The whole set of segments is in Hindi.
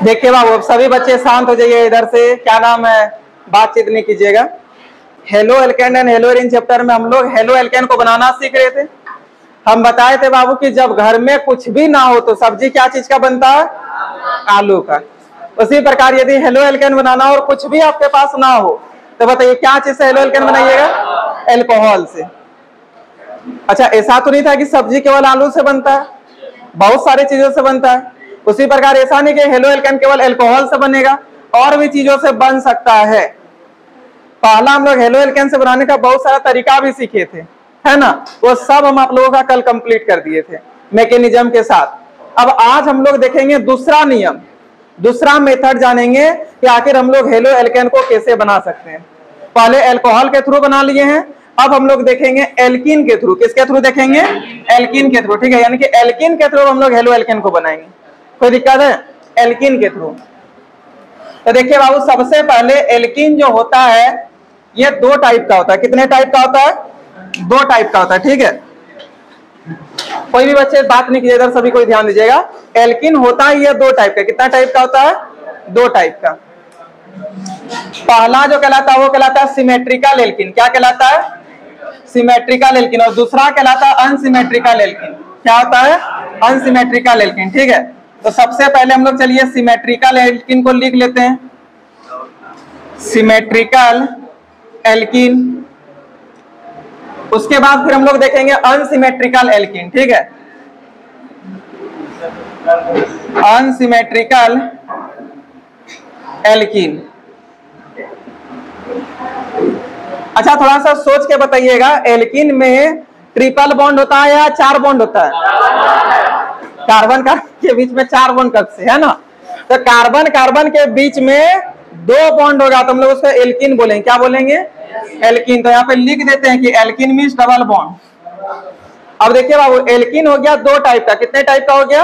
देखिए बाबू, सभी बच्चे शांत हो जाइए इधर से। क्या नाम है, बातचीत नहीं कीजिएगा। Halo alkane and hello arene chapter में हम लोग हेलो एल्केन को बनाना सीख रहे थे। हम बताए थे बाबू कि जब घर में कुछ भी ना हो तो सब्जी क्या चीज का बनता है, आलू का। उसी प्रकार यदि हेलो एल्केन बनाना और कुछ भी आपके पास ना हो तो बताइए क्या चीज से हेलो एल्केन बनाइएगा, एल्कोहल से। अच्छा, ऐसा तो नहीं था कि सब्जी केवल आलू से बनता है, बहुत सारी चीजों से बनता है। उसी प्रकार ऐसा नहीं कि हेलो एल्केन केवल एल्कोहल से बनेगा, और भी चीजों से बन सकता है। पहला हम लोग हेलो एल्केन से बनाने का बहुत सारा तरीका भी सीखे थे, है ना। वो सब हम आप लोगों का कल कंप्लीट कर दिए थे मैकेनिज्म के साथ। अब आज हम लोग देखेंगे दूसरा नियम, दूसरा मेथड जानेंगे कि आखिर हम लोग हेलो एल्केन को कैसे बना सकते हैं। पहले अल्कोहल के थ्रू बना लिए हैं, अब हम लोग देखेंगे एल्कीन के थ्रू। किसके थ्रू देखेंगे, एल्कीन के थ्रू। ठीक है, यानी कि एल्कीन के थ्रू हम लोग हेलो एल्केन को बनाएंगे। कोई दिक्कत है, एल्कीन के थ्रू। तो देखिए बाबू, सबसे पहले एल्कीन जो होता है ये दो टाइप का होता है। कितने टाइप का होता है, दो टाइप का होता है। ठीक है, कोई भी बच्चे बात नहीं कीजिए इधर, सभी कोई ध्यान दीजिएगा। एल्कीन होता है ये दो टाइप का। कितना टाइप का होता है, दो टाइप का। पहला जो कहलाता है वो कहलाता है सिमेट्रिकल एल्कीन। क्या कहलाता है, सिमेट्रिकल एल्कीन। और दूसरा कहलाता है अनसिमेट्रिकल एल्कीन। क्या होता है, अनसिमेट्रिकल एल्कीन। ठीक है, तो सबसे पहले हम लोग चलिए सिमेट्रिकल एल्कीन को लिख लेते हैं, सिमेट्रिकल एल्कीन। उसके बाद फिर हम लोग देखेंगे अनसिमेट्रिकल एल्कीन। ठीक है, अनसिमेट्रिकल एल्कीन। अच्छा, थोड़ा सा सोच के बताइएगा, एल्कीन में ट्रिपल बॉन्ड होता है या चार बॉन्ड होता है? कार्बन कार्बन के बीच में चार बॉन्ड कब से, है ना। तो कार्बन कार्बन के बीच में दो बॉन्ड होगा तो हम लोग उसको एल्कीन बोलेंगे। क्या बोलेंगे, एल्कीन। तो यहाँ पे लिख देते हैं कि एल्कीन मींस डबल बॉन्ड। अब देखिए बाबू, एल्कीन हो गया दो टाइप का। कितने टाइप का हो गया,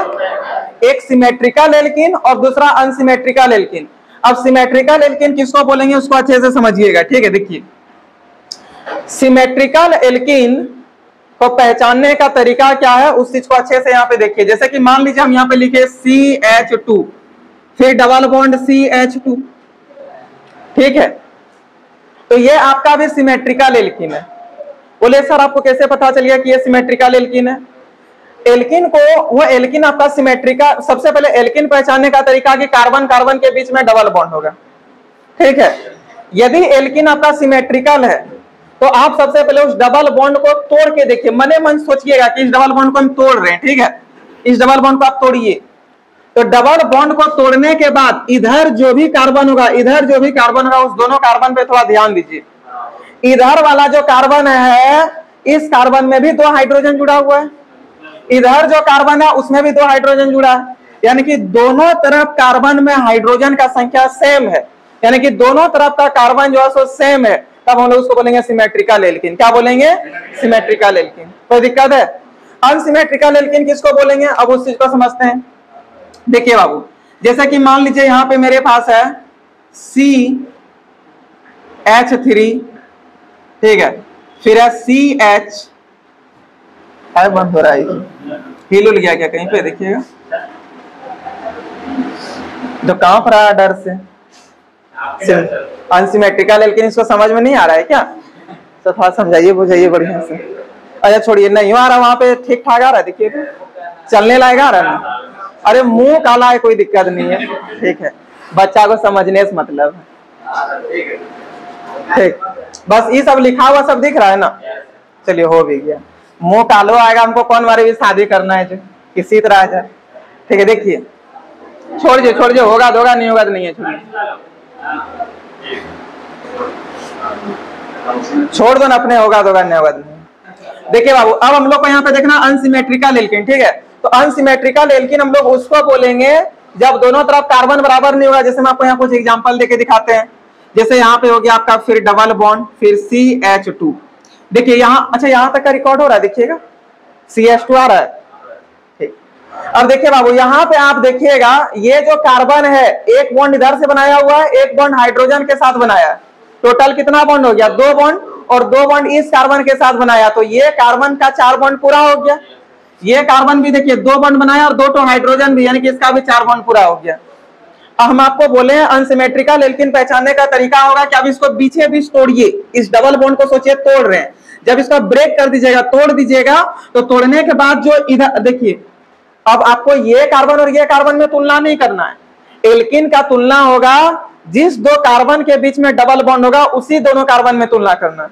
एक सिमेट्रिकल एल्कीन और दूसरा अनसिमेट्रिकल एल्कीन। अब सिमेट्रिकल एल्कीन किसको बोलेंगे उसको अच्छे से समझिएगा। ठीक है, देखिए सिमेट्रिकल एल्कीन को पहचानने का तरीका क्या है उस चीज को अच्छे से यहाँ पे देखिए। जैसे कि मान लीजिए हम यहाँ पे लिखे CH2, फिर डबल बॉन्ड CH2। ठीक है, तो ये आपका भी सिमेट्रिकल एल्कीन है। बोले सर आपको कैसे पता चल गया कि ये सिमेट्रिकल एल्कीन है? एल्कीन को, वो एल्कीन आपका सिमेट्रिकल, सबसे पहले एल्कीन पहचानने का तरीका कि कार्बन कार्बन के बीच में डबल बॉन्ड होगा। ठीक है, यदि एल्कीन आपका सिमेट्रिकल है तो आप सबसे पहले उस डबल बॉन्ड को तोड़ के देखिए। मने मन सोचिएगा कि इस डबल बॉन्ड को हम तोड़ रहे हैं। ठीक है, इस डबल बॉन्ड को आप तोड़िए। तो डबल बॉन्ड को तोड़ने के बाद इधर जो भी कार्बन होगा, इधर जो भी कार्बन होगा, उस दोनों कार्बन पे थोड़ा ध्यान दीजिए। इधर वाला जो कार्बन है, इस कार्बन में भी दो हाइड्रोजन जुड़ा हुआ है। इधर जो कार्बन है उसमें भी दो हाइड्रोजन जुड़ा है, यानी कि दोनों तरफ कार्बन में हाइड्रोजन का संख्या सेम है, यानी कि दोनों तरफ का कार्बन जो है सो सेम है। तब हम लोग उसको बोलेंगे सिमेट्रिकल एल्कीन। क्या बोलेंगे, सिमेट्रिकल एल्कीन। कोई दिक्कत है? अनसिमेट्रिकल एल्कीन किसको बोलेंगे, अब उस चीज को समझते हैं। देखिए बाबू, जैसे कि मान लीजिए यहाँ पे मेरे पास है CH3, ठीक है, फिर है CH, बंद हो रहा है, हिल उल गया क्या कहीं पे, देखिएगा तो कांप रहा है डर से। अनसिमेट्रिकल एल्कीन इसको समझ में नहीं आ रहा है क्या? तो थोड़ा समझाइए बुझाइए बढ़िया से। अच्छा छोड़िए, नहीं आ रहा, वहां पे ठीक ठाक आ रहा है, देखिए तो चलने लायक आ रहा है ना। अरे मुंह काला है, कोई दिक्कत नहीं है। ठीक है, बच्चा को समझने से मतलब है। ठीक, बस ये सब लिखा हुआ सब दिख रहा है ना। चलिए हो भी गया। मुंह कालो आएगा, हमको कौन मारे भी शादी करना है जो किसी तरह जाए। ठीक है, देखिए छोड़ दीजिए, होगा दोगा, नहीं होगा तो नहीं है, छोड़ दो ना, अपने होगा दोगा, नहीं होगा तो नहीं। देखिए बाबू, अब हम लोग को यहाँ पे देखना अनसिमेट्रिकल एल्कीन। ठीक है, तो अनसिमेट्रिकल एल्कीन हम लोग उसको बोलेंगे जब दोनों तरफ कार्बन बराबर नहीं होगा। जैसे मैं आपको यहाँ कुछ एग्जांपल देके दिखाते हैं। जैसे यहाँ पे हो गया आपका फिर डबल बॉन्ड, फिर CH2। देखिए यहाँ, अच्छा यहाँ तक का रिकॉर्ड हो रहा है, देखिएगा CH2 आ रहा है। ठीक, अब देखिए बाबू, यहाँ पे आप देखिएगा ये जो कार्बन है, एक बॉन्ड इधर से बनाया हुआ है, एक बॉन्ड हाइड्रोजन के साथ बनाया है। टोटल कितना बॉन्ड हो गया, दो बॉन्ड, और दो बॉन्ड इस कार्बन के साथ बनाया, तो ये कार्बन का चार बॉन्ड पूरा हो गया। ये कार्बन भी देखिए दो बॉन्ड बनाया और दो तो हाइड्रोजन भी, यानी कि इसका भी चार बॉन्ड पूरा हो गया। हम आपको बोले हैं अनसिमेट्रिकल एल्कीन पहचानने का तरीका होगा कि आप इसको बीचे बीच तोड़िए, इस डबल बॉन्ड को सोचिए तोड़ रहे हैं, जब इसका ब्रेक कर दीजिएगा, तोड़ दीजिएगा, तो तोड़ने के बाद जो इधर देखिए, अब आपको ये कार्बन और ये कार्बन में तुलना नहीं करना है, एल्कीन का तुलना होगा जिस दो कार्बन के बीच में डबल बॉन्ड होगा उसी दोनों कार्बन में तुलना करना है,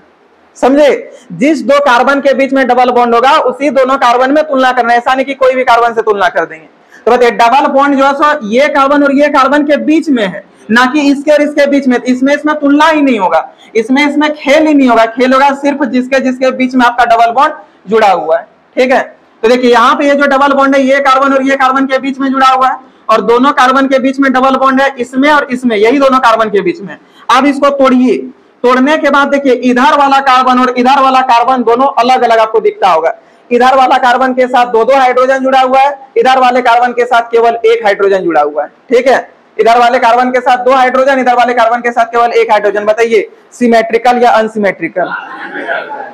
समझे? जिस दो कार्बन के बीच में डबल बॉन्ड होगा उसी दोनों कार्बन में तुलना करना है, ऐसा नहीं कि कोई भी कार्बन से तुलना कर देंगे। तो बताइए डबल बॉन्ड जो है सो ये कार्बन और ये कार्बन के बीच में है, ना कि इसके और इसके बीच में, इसमें तुलना ही नहीं होगा, इसमें खेल ही नहीं होगा, खेल होगा सिर्फ जिसके जिसके बीच में आपका डबल बॉन्ड जुड़ा हुआ है, ठीक है? तो देखिए यहाँ पे ये जो डबल बॉन्ड है ये कार्बन और ये कार्बन के बीच में जुड़ा हुआ है, और दोनों कार्बन के बीच में डबल बॉन्ड है इसमें और इसमें, यही दोनों कार्बन के बीच में। अब इसको तोड़िए, तोड़ने के बाद देखिए इधर वाला कार्बन और इधर वाला कार्बन दोनों अलग अलग आपको दिखता होगा, इधर वाला कार्बन के साथ दो हाइड्रोजन जुड़ा हुआ है, इधर वाले कार्बन के साथ केवल एक हाइड्रोजन जुड़ा हुआ है, ठीक है? इधर वाले कार्बन के साथ दो हाइड्रोजन, इधर वाले कार्बन के साथ केवल एक हाइड्रोजन। बताइए सिमेट्रिकल या अनसिमेट्रिकल?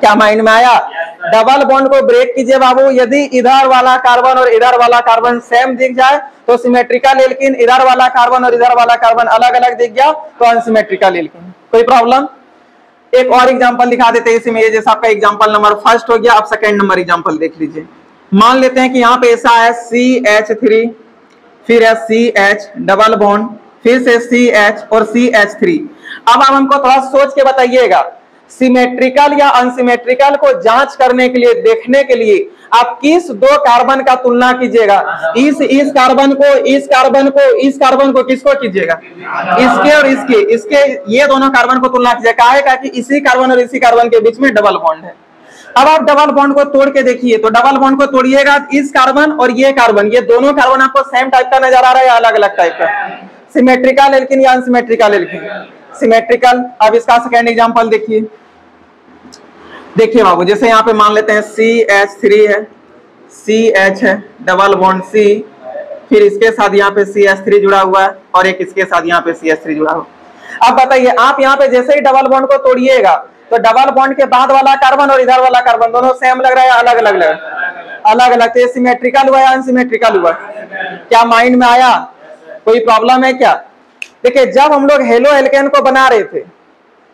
क्या माइंड में आया? डबल बॉन्ड को ब्रेक कीजिए बाबू, यदि इधर वाला कार्बन और इधर वाला कार्बन सेम दिख जाए तो सिमेट्रिकल एल्कीन, इधर वाला कार्बन और इधर वाला कार्बन अलग अलग दिख गया तो अनसिमेट्रिकल एल्कीन। कोई प्रॉब्लम? एक और एग्जांपल दिखा देते हैं इसी में, जैसे आपका एग्जांपल नंबर फर्स्ट हो गया, अब सेकंड नंबर एग्जांपल देख लीजिए। मान लेते हैं कि यहाँ पे ऐसा है CH3, फिर है CH डबल बॉन्ड, फिर से CH और CH3। अब आप हमको थोड़ा सोच के बताइएगा, सिमेट्रिकल या अनसिमेट्रिकल को जांच करने के लिए, देखने के लिए आप किस दो कार्बन का तुलना कीजिएगा? इस कार्बन को किसको कीजिएगा? इसके और इसके ये दोनों कार्बन को तुलना कीजिएगा। काहे का कि इसी कार्बन और इसी कार्बन के बीच में डबल बॉन्ड है। अब आप डबल बॉन्ड को तोड़ के देखिए, तो डबल बॉन्ड को तोड़िएगा, इस कार्बन और ये कार्बन, ये दोनों कार्बन आपको सेम टाइप का नजर आ रहा है या अलग अलग टाइप का? सिमेट्रिकल एल्कीन या अनसिमेट्रिकल एल्कीन? सिमेट्रिकल। अब इसका सेकेंड एग्जांपल देखिए, देखिए बाबू, जैसे यहाँ पे मान लेते हैं CH3 है, CH है डबल बॉन्ड C, फिर इसके साथ यहाँ पे CH3 जुड़ा हुआ है और एक इसके साथ यहाँ पे CH3 जुड़ा हुआ है। अब बताइए आप यहाँ पे जैसे ही डबल बॉन्ड को तोड़िएगा तो डबल बॉन्ड के बाद वाला कार्बन और इधर वाला कार्बन दोनों सेम लग रहा है, अलग अलग लग रहा है? अलग अलग। तो ये सिमेट्रिकल हुआ या अनसिमेट्रिकल हुआ? क्या माइंड में आया? कोई प्रॉब्लम है क्या? देखिए जब हम लोग हेलो एल्केन को बना रहे थे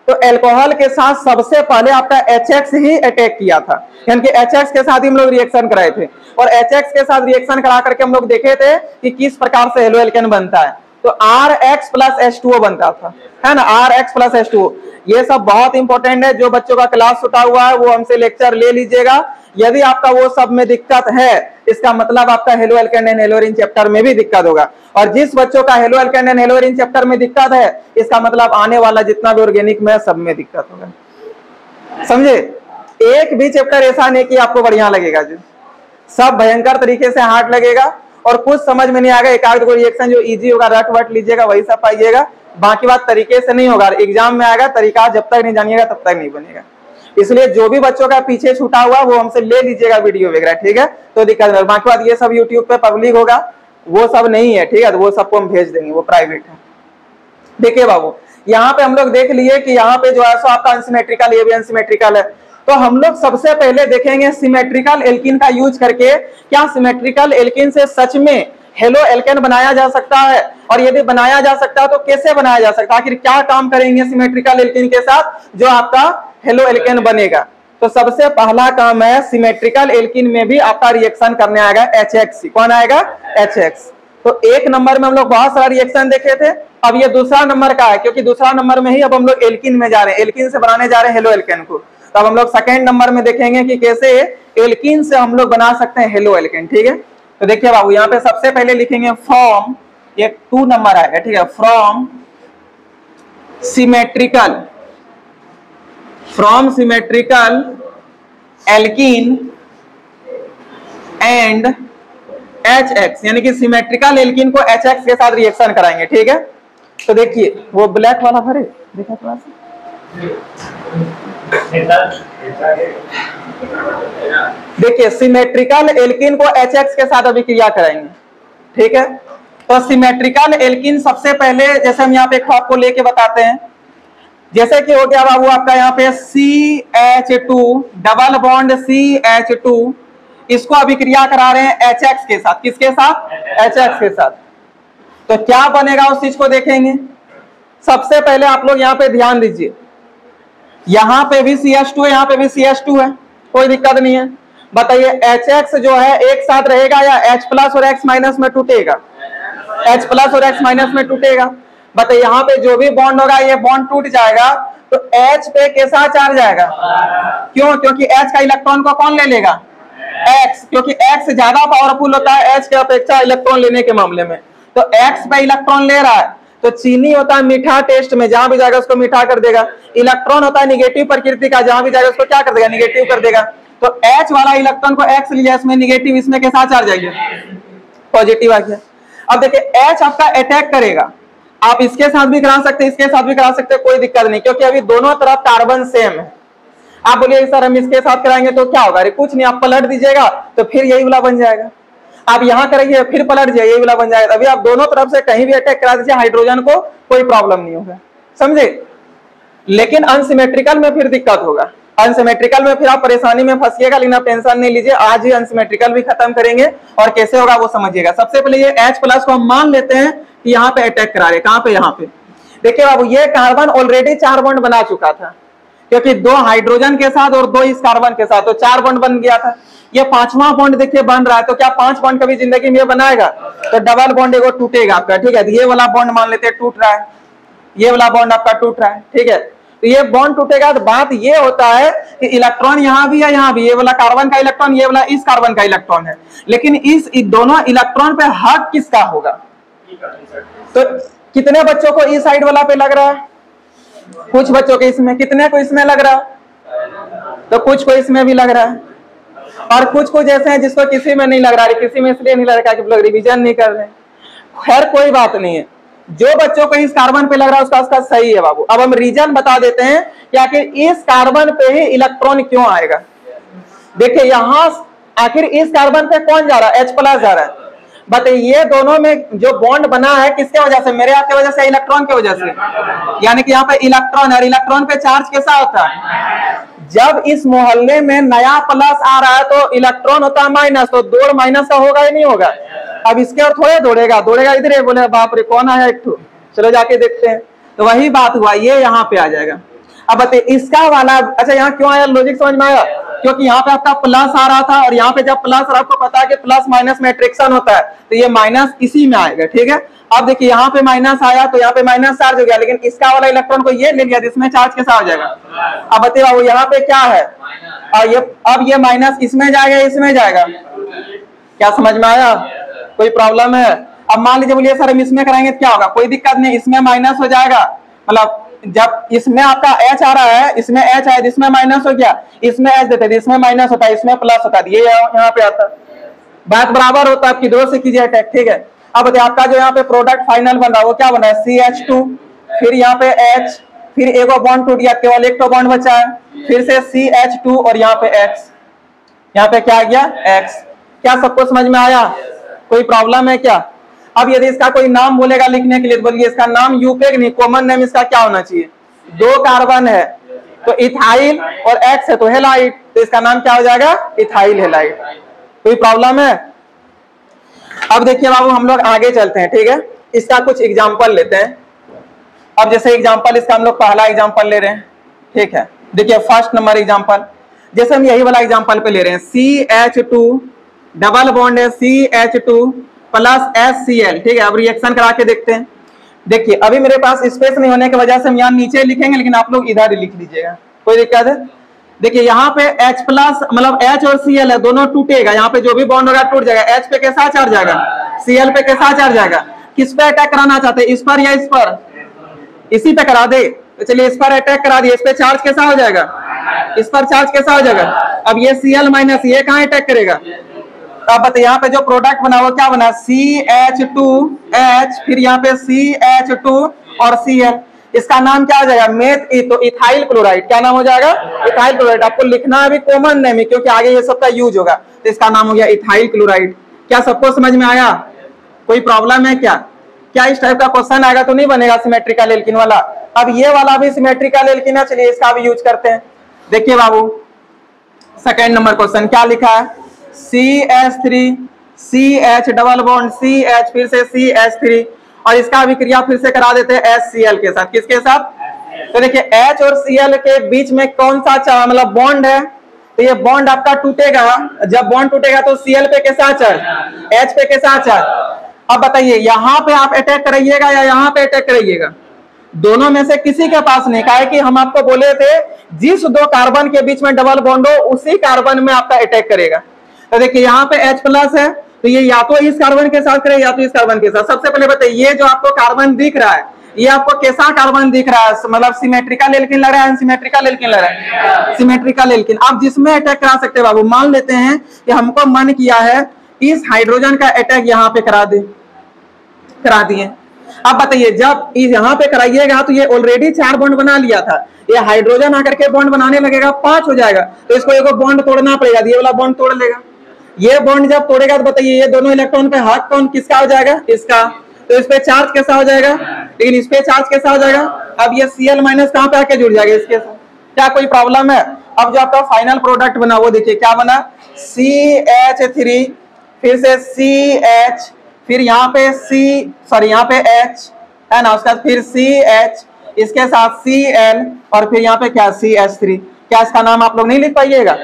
तो अल्कोहल के साथ सबसे पहले आपका HX ही अटैक किया था, यानी कि HX के साथ ही हम लोग रिएक्शन कराए थे, और HX के साथ रिएक्शन करा करके हम लोग देखे थे कि किस प्रकार से हेलो एल्केन बनता है। तो RX प्लस H2O बनता था, है ना? RX plus H2O। ये सब बहुत इंपॉर्टेंट है, जो बच्चों का क्लास छूटा हुआ है वो हमसे लेक्चर ले लीजिएगा। यदि आपका वो सब में दिक्कत है, इसका मतलब आपका हेलो एल्केन एंड हेलोरीन चैप्टर में भी दिक्कत होगा, और जिस बच्चों का हेलो एल्केन एंड हेलोरीन चैप्टर में दिक्कत है, इसका मतलब आने वाला जितना भी ऑर्गेनिक में सब में दिक्कत होगा, समझे? एक भी चैप्टर ऐसा नहीं कि आपको बढ़िया लगेगा, जो सब भयंकर तरीके से हार्ड लगेगा, और कुछ समझ में नहीं आएगा, एक आध कोई रिएक्शन जो इजी होगा रट वट लीजिएगा वही सब पाइएगा, बाकी बात तरीके से नहीं होगा। एग्जाम में आएगा तरीका जब तक नहीं जानिएगा तब तक नहीं बनेगा। इसलिए जो भी बच्चों का पीछे छूटा हुआ वो हमसे ले लीजिएगा वीडियो वगैरह, ठीक है? तो दिक्कत नहीं। बाकी बात ये सब यूट्यूब पे पब्लिक होगा, वो सब नहीं है, ठीक है? तो वो सबको हम भेज देंगे, वो प्राइवेट है। देखिए बाबू, यहाँ पे हम लोग देख लिए कि यहाँ पे जो है सो आपका अनसिमेट्रिकल, ये भी अनसिमेट्रिकल है। तो हम लोग सबसे पहले देखेंगे सिमेट्रिकल एल्कीन का यूज करके क्या सिमेट्रिकल एल्कीन से सच में हेलो एल्केन बनाया जा सकता है, और यदि बनाया जा सकता है तो कैसे बनाया जा सकता है, आखिर क्या काम करेंगे सिमेट्रिकल एल्कीन के साथ जो आपका हेलो एल्केन बनेगा। तो सबसे पहला काम है, सिमेट्रिकल एल्कीन में भी आपका रिएक्शन करने आएगा HX। कौन आएगा? HX। तो एक नंबर में हम लोग बहुत सारा रिएक्शन देखे थे, अब ये दूसरा नंबर का है, क्योंकि दूसरा नंबर में ही अब हम लोग एल्कीन में जा रहे हैं, एल्कीन से बनाने जा रहे हैं हेलो एल्केन को। तो अब हम लोग सेकेंड नंबर में देखेंगे कि कैसे एल्कीन से हम लोग बना सकते हैं हेलो एल्केन, ठीक है? तो देखिए बाबू, यहाँ पे सबसे पहले लिखेंगे फ्रॉम, ये 2 नंबर आएगा, ठीक है? From symmetrical alkene and HX, यानी कि सिमेट्रिकल एल्कीन को HX के साथ रिएक्शन कराएंगे, ठीक है? तो देखिए वो ब्लैक वाला भरे, देखा थोड़ा सा, देखिए सिमेट्रिकल एल्कीन को HX के साथ अभिक्रिया कराएंगे, ठीक है? तो सिमेट्रिकल एल्कीन सबसे पहले, जैसे हम यहाँ पे एक आपको लेके बताते हैं, जैसे कि हो गया बाबू आपका यहाँ पे CH2 डबल बॉन्ड CH2, इसको अभिक्रिया करा रहे हैं HX के साथ। किसके साथ? HX के साथ। तो क्या बनेगा उस चीज को देखेंगे। सबसे पहले आप लोग यहाँ पे ध्यान दीजिए, यहाँ पे भी CH2 है, यहाँ पे भी CH2 है, कोई दिक्कत नहीं है। बताइए HX जो है एक साथ रहेगा या H प्लस और X माइनस में टूटेगा? H प्लस और X माइनस में टूटेगा। बताइए यहाँ पे जो भी बॉन्ड होगा ये बॉन्ड टूट जाएगा तो H पे कैसा चार्ज आएगा? क्यों? क्योंकि H का इलेक्ट्रॉन को कौन ले लेगा? X, क्योंकि X ज्यादा पावरफुल होता है H के अपेक्षा इलेक्ट्रॉन लेने के मामले में। तो X पे इलेक्ट्रॉन ले रहा है, तो चीनी होता है मीठा टेस्ट में, जहां भी जाएगा उसको मीठा कर देगा। इलेक्ट्रॉन होता है निगेटिव प्रकृति का, जहां भी जाएगा उसको क्या कर देगा? निगेटिव कर देगा। तो H वाला इलेक्ट्रॉन को X लिया, इसमें निगेटिव, इसमें कैसा चार्ज आएगा? पॉजिटिव आ गया। अब देखिए H आपका अटैक करेगा, आप इसके साथ भी करा सकते हैं, इसके साथ भी करा सकते हैं, कोई दिक्कत नहीं, क्योंकि अभी दोनों तरफ कार्बन सेम है। आप बोलिए सर हम इसके साथ कराएंगे तो क्या होगा? अरे कुछ नहीं, आप पलट दीजिएगा तो फिर यही वाला बन जाएगा। आप यहाँ करेंगे फिर पलट जाइए, यही वाला बन जाएगा। अभी आप दोनों तरफ से कहीं भी अटैक करा दीजिए हाइड्रोजन को, कोई प्रॉब्लम नहीं होगा, समझे। लेकिन अनसिमेट्रिकल में फिर दिक्कत होगा, अनसिमेट्रिकल में फिर आप परेशानी में फंसिएगा। लेकिन आप टेंशन नहीं लीजिए, आज ही अनसिमेट्रिकल भी खत्म करेंगे और कैसे होगा वो समझिएगा। सबसे पहले ये H प्लस को हम मान लेते हैं कि यहाँ पे अटैक करा रहे, कहाँ पे? यहाँ पे। देखिए बाबू ये कार्बन ऑलरेडी 4 बॉन्ड बना चुका था, क्योंकि 2 हाइड्रोजन के साथ और 2 इस कार्बन के साथ, तो 4 बॉन्ड बन गया था। ये 5वां बॉन्ड देखिए बन रहा है, तो क्या 5 बॉन्ड कभी जिंदगी में बनाएगा? तो डबल बॉन्ड एगो टूटेगा आपका, ठीक है। ये वाला बॉन्ड मान लेते हैं टूट रहा है, ये वाला बॉन्ड आपका टूट रहा है, ठीक है। तो ये बॉन्ड टूटेगा तो बात ये होता है कि इलेक्ट्रॉन यहाँ भी है, यहाँ भी, ये वाला कार्बन का इलेक्ट्रॉन, ये वाला इस कार्बन का इलेक्ट्रॉन है, लेकिन इस दोनों इलेक्ट्रॉन पे हक किसका होगा? तो कितने बच्चों को इस साइड वाला पे लग रहा है? कुछ बच्चों के इसमें, कितने को इसमें लग रहा है? तो कुछ को इसमें भी लग रहा है, और कुछ को जैसे हैं जिसको किसी में नहीं लग रहा है। किसी में इसलिए नहीं लग रहा कि लोग रिवीजन नहीं कर रहे। खैर कोई बात नहीं है, जो बच्चों को इस कार्बन पे लग रहा है उसका सही है बाबू। अब हम रीजन बता देते हैं कि आखिर इस कार्बन पे ही इलेक्ट्रॉन क्यों आएगा। देखिए यहां आखिर इस कार्बन पे कौन जा रहा है? H प्लस जा रहा है। बताइए ये दोनों में जो बॉन्ड बना है किसके वजह से? मेरे आपके वजह से, इलेक्ट्रॉन की वजह से। यानी कि यहाँ पे इलेक्ट्रॉन है, इलेक्ट्रॉन पे चार्ज कैसा होता है? जब इस मोहल्ले में नया प्लस आ रहा है तो इलेक्ट्रॉन होता है माइनस, तो दौड़ माइनस का होगा ही नहीं होगा। अब इसके और थोड़े दौड़ेगा, दौड़ेगा इधर, बोले बाप रे कौन आया एक ठो, चलो जाके देखते हैं। तो वही बात हुआ, ये यहाँ पे आ जाएगा। अब बताइए इसका वाला, अच्छा यहाँ क्यों आया? लॉजिक समझ में आया? क्योंकि यहाँ पे आपका प्लस आ रहा था, और यहाँ पे जब प्लस आ रहा, आपको पता है कि प्लस माइनस में अट्रैक्शन होता है, तो ये माइनस इसी में आएगा, ठीक है। अब देखिए यहाँ पे माइनस आया तो यहाँ पे माइनस चार्ज हो गया, लेकिन इसका वाला इलेक्ट्रॉन को ये ले लिया जिसमें चार्ज कैसा हो जाएगा? अब बताइए बाबू यहाँ पे क्या है? और ये अब ये माइनस इसमें जाएगा, इसमें जाएगा, क्या समझ में आया? कोई प्रॉब्लम है? अब मान लीजिए बोलिए सर हम इसमें कराएंगे क्या होगा? कोई दिक्कत नहीं, इसमें माइनस हो जाएगा। मतलब जब इसमें आपका H आ रहा है, इसमें H आया, इसमें माइनस हो गया, इसमें H देते थे, इसमें माइनस होता है, इसमें प्लस होता है, ये यहाँ पे आता है, बात बराबर होता है। आपकी दो से कीजिए अटैक, ठीक है। अब बताइए आपका जो यहाँ पे प्रोडक्ट फाइनल बन रहा है वो क्या बना है? CH2, फिर यहाँ पे H, फिर एगो बॉन्ड टूट गया, केवल एक तो बॉन्ड बचा है, फिर से CH2 और यहाँ पे X, यहाँ पे क्या आ गया? X। क्या सबको समझ में आया? कोई प्रॉब्लम है क्या? अब यदि इसका कोई नाम बोलेगा लिखने के लिए तो बोलिए इसका नाम यूपेग नहीं, कॉमन नेम इसका क्या होना चाहिए? 2 कार्बन है तो इथाइल और X है तो हेलाइड, तो इसका नाम क्या हो जाएगा? Ethyl halide. कोई प्रॉब्लम है? अब देखिए बाबू हम लोग आगे चलते हैं, ठीक है। इसका कुछ एग्जाम्पल लेते हैं। अब जैसे एग्जाम्पल इसका हम लोग पहला एग्जाम्पल ले रहे हैं, ठीक है। देखिए फर्स्ट नंबर एग्जाम्पल, जैसे हम यही वाला एग्जाम्पल पे ले रहे हैं, CH2 डबल बॉन्ड है, CH2 प्लस HCl, ठीक है। अब रिएक्शन करा के देखते हैं। देखिए अभी मेरे पास स्पेस नहीं होने की वजह से हम यहाँ नीचे लिखेंगे, लेकिन आप लोग इधर लिख लीजिएगा, कोई दिक्कत है? देखिए यहाँ पे H प्लस मतलब H और Cl है, दोनों टूटेगा, यहाँ पे जो भी बॉन्ड होगा टूट जाएगा। H पे कैसा चार्ज जाएगा? Cl पे कैसा चार्ज जाएगा? किस पे अटैक कराना चाहते हैं, इस पर या इस पर? इसी पे करा दे, तो चलिए इस पर अटैक करा दिए। इस पे चार्ज कैसा हो जाएगा? इस पर चार्ज कैसा हो जाएगा? अब ये Cl माइनस, ये कहाँ अटैक करेगा? अब बताइए यहाँ पे जो प्रोडक्ट बना वो क्या बना? CH2H, फिर यहाँ पे CH2 और Cl, इसका नाम क्या हो जाएगा? मेथ, तो इथाइल क्लोराइड। क्या नाम हो जाएगा? Ethyl chloride. आपको लिखना है भी कॉमन नेम है क्योंकि आगे ये सबका यूज होगा, तो इसका नाम हो गया इथाइल क्लोराइड। क्या सबको समझ में आया? कोई प्रॉब्लम है क्या? क्या इस टाइप का क्वेश्चन आएगा तो नहीं बनेगा सिमेट्रिकल एल्किन वाला? अब ये वाला भी सिमेट्रिकल एल्किन है, चलिए इसका भी यूज करते हैं। देखिए बाबू सेकेंड नंबर क्वेश्चन क्या लिखा है? CH3 CH double bond CH, फिर से CH3 और इसका अभिक्रिया फिर से करा देते हैं HCl के साथ। किसके साथ? तो देखिए H और Cl के बीच में कौन सा मतलब बॉन्ड है, तो ये बॉन्ड आपका टूटेगा। जब बॉन्ड टूटेगा तो Cl पे कैसा चार्ज, H पे कैसा चार्ज। अब बताइए यहाँ पे आप अटैक कराइएगा या यहाँ पे अटैक कराइएगा, दोनों में से किसी के पास नहीं। कहा है कि हम आपको बोले थे जिस दो कार्बन के बीच में डबल बॉन्ड हो उसी कार्बन में आपका अटैक करेगा। तो देखिए यहाँ पे H प्लस है, तो ये या तो इस कार्बन के साथ करे या तो इस कार्बन के साथ। सबसे पहले बताइए ये जो आपको कार्बन दिख रहा है ये आपको कैसा कार्बन दिख रहा है, मतलब सिमेट्रिकल एल्कीन लग रहा है, अनसिमेट्रिकल एल्कीन लग रहा है, सिमेट्रिकल एल्कीन। आप जिसमें अटैक करा सकते हैं बाबू, मान लेते हैं कि हमको मन किया है इस हाइड्रोजन का अटैक यहाँ पे करा दिए। अब बताइए जब यहाँ पे कराइएगा तो ये ऑलरेडी 4 बॉन्ड बना लिया था, ये हाइड्रोजन आकर के बॉन्ड बनाने लगेगा 5 हो जाएगा, तो इसको एक बॉन्ड तोड़ना पड़ेगा, ये वाला बॉन्ड तोड़ लेगा। ये बॉन्ड जब तोड़ेगा तो बताइए ये दोनों इलेक्ट्रॉन पे हक कौन किसका हो जाएगा, इसका। तो इस पे चार्ज कैसा हो जाएगा, लेकिन इस पे चार्ज कैसा हो जाएगा। अब ये Cl माइनस कहां पे आके जुड़ जाएगा, इसके साथ। क्या कोई प्रॉब्लम है? अब जो आपका फाइनल प्रोडक्ट बना वो देखिए क्या बना, CH3 फिर से CH फिर यहाँ पे यहाँ पे H है ना, उसका फिर CH इसके साथ Cl और फिर यहाँ पे क्या CH3। क्या इसका नाम आप लोग नहीं लिख पाइएगा?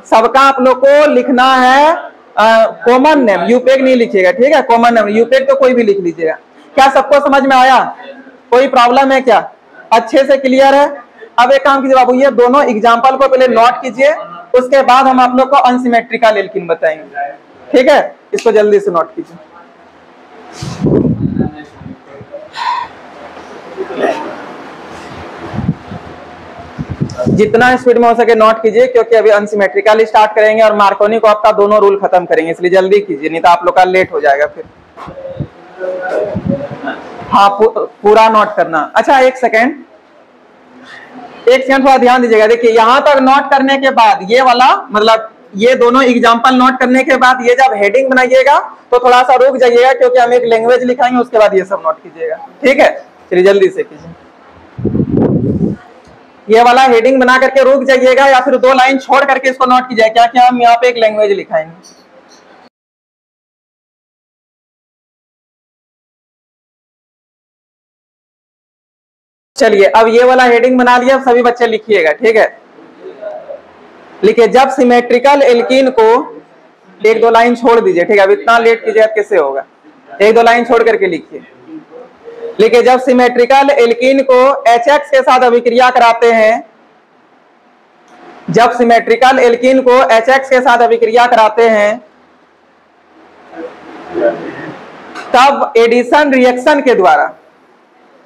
सबका आप लोग को लिखना है कॉमन नेम, यूपेग नहीं लिखिएगा, ठीक है। कॉमन नेम यूपेग तो कोई भी लिख लीजिएगा। क्या सबको समझ में आया? कोई प्रॉब्लम है क्या? अच्छे से क्लियर है? अब एक काम कीजिए बाबू, ये दोनों एग्जांपल को पहले नोट कीजिए, उसके बाद हम आप लोग को अनसिमेट्रिकल एल्कीन बताएंगे, ठीक है। इसको जल्दी से नोट कीजिए। जितना स्पीड में हो सके नोट कीजिए, क्योंकि अभी अनसिमेट्रिकल स्टार्ट करेंगे और मार्कोनी को आपका दोनों रूल खत्म करेंगे, इसलिए जल्दी कीजिए नहीं तो आप लोग का लेट हो जाएगा फिर। हाँ पूरा नोट करना। अच्छा एक सेकेंड थोड़ा ध्यान दीजिएगा। देखिए यहाँ तक नोट करने के बाद ये वाला मतलब ये दोनों एग्जांपल नोट करने के बाद ये जब हेडिंग बनाइएगा तो थोड़ा सा रुक जाइएगा, क्योंकि हम एक लैंग्वेज लिखाएंगे, उसके बाद ये सब नोट कीजिएगा, ठीक है। चलिए जल्दी से कीजिए। ये वाला हेडिंग बना करके रुक जाइएगा या फिर 2 लाइन छोड़ करके इसको नोट कीजिए, क्या क्या हम यहाँ पे एक लैंग्वेज लिखाएंगे। चलिए अब ये वाला हेडिंग बना लिया, अब सभी बच्चे लिखिएगा, ठीक है। लिखिए जब सिमेट्रिकल एल्कीन को 1-2 लाइन छोड़ दीजिए, ठीक है। अब इतना लेट कीजिए कैसे होगा, 1-2 लाइन छोड़ करके लिखिए। लिखिए जब सिमेट्रिकल एल्कीन को HX के साथ अभिक्रिया कराते हैं, जब सिमेट्रिकल एल्कीन को HX के साथ अभिक्रिया कराते हैं तब एडिशन रिएक्शन के द्वारा,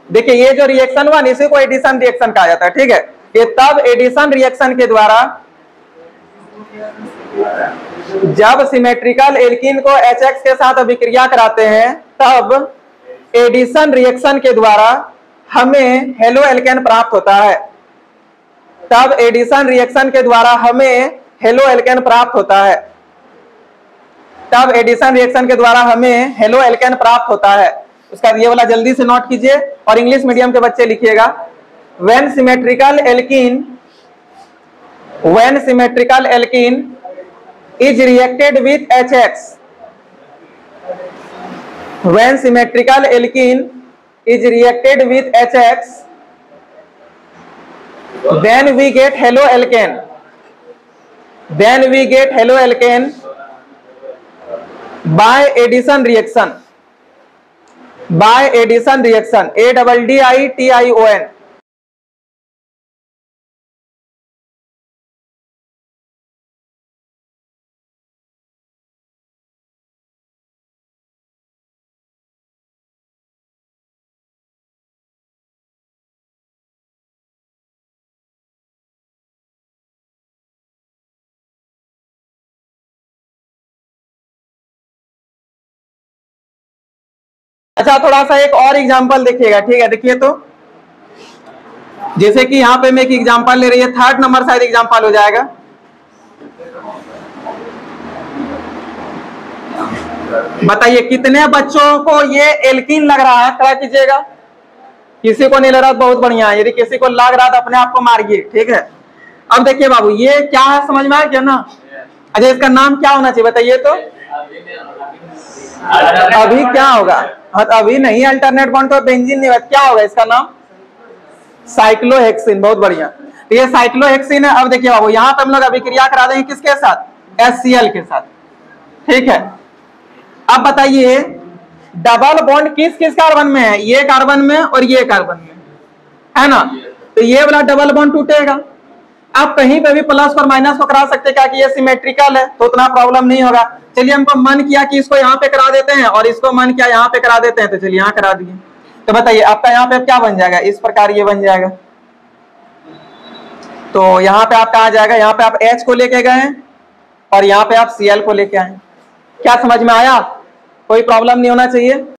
देखिए ये जो रिएक्शन हुआ इसी को एडिशन रिएक्शन कहा जाता है, ठीक है। ये तब एडिशन रिएक्शन के द्वारा, जब सिमेट्रिकल एल्कीन को HX के साथ अभिक्रिया कराते हैं तब एडिशन रिएक्शन के द्वारा हमें हेलो एल्केन प्राप्त होता है। तब एडिशन रिएक्शन के द्वारा हमें हेलो एल्केन प्राप्त होता है। तब एडिशन रिएक्शन के द्वारा हमें हेलो एल्केन प्राप्त होता है। उसका ये वाला जल्दी से नोट कीजिए और इंग्लिश मीडियम के बच्चे लिखिएगा। When symmetrical alkene is reacted with HX, when symmetrical alkene is reacted with HX, then we get halo alkane. Then we get halo alkane by addition reaction. By addition reaction, ADDITION. अच्छा थोड़ा सा एक और एग्जांपल देखिएगा, ठीक है। देखिए तो जैसे कि यहाँ पे मैं एक एग्जांपल ले रही है, 3rd नंबर शायद एग्जांपल हो जाएगा। बताइए कितने बच्चों को ये एल्कीन लग रहा है, क्या कीजिएगा। किसी को नहीं लग रहा बहुत बढ़िया है, यदि किसी को लग रहा तो अपने आप को मारिए, ठीक है। अब देखिए बाबू ये क्या है, समझ में आया क्या ना। अच्छा इसका नाम क्या होना चाहिए बताइए तो। अभी क्या होगा? हाँ, अभी नहीं अल्टरनेट बॉन्ड तो बेंजीन नहीं होगा, क्या होगा इसका नाम? साइक्लोहेक्सिन। बहुत बढ़िया। तो ये साइक्लोहेक्सिन है। अब देखिए बाबू, यहाँ पे हम लोग अभिक्रिया करा देंगे किसके साथ? HCl के साथ। ठीक है, अब बताइए डबल बॉन्ड किस किस कार्बन में है? ये कार्बन में और ये कार्बन में, है ना? तो ये वाला डबल बॉन्ड टूटेगा। आप कहीं पे भी प्लस और माइनस को करा सकते हैं, क्या कि ये सिमेट्रिकल है तो उतना प्रॉब्लम नहीं होगा। चलिए, हमको मन किया कि इसको यहाँ पे करा देते हैं और इसको मन किया यहाँ पे करा देते हैं, तो चलिए यहाँ करा दिए। तो बताइए आपका यहाँ पे क्या बन जाएगा? इस प्रकार ये बन जाएगा। तो यहाँ पे आपका आ जाएगा, यहाँ पे आप H को लेके गए और यहाँ पे आप Cl को लेके आए। क्या समझ में आया? कोई प्रॉब्लम नहीं होना चाहिए।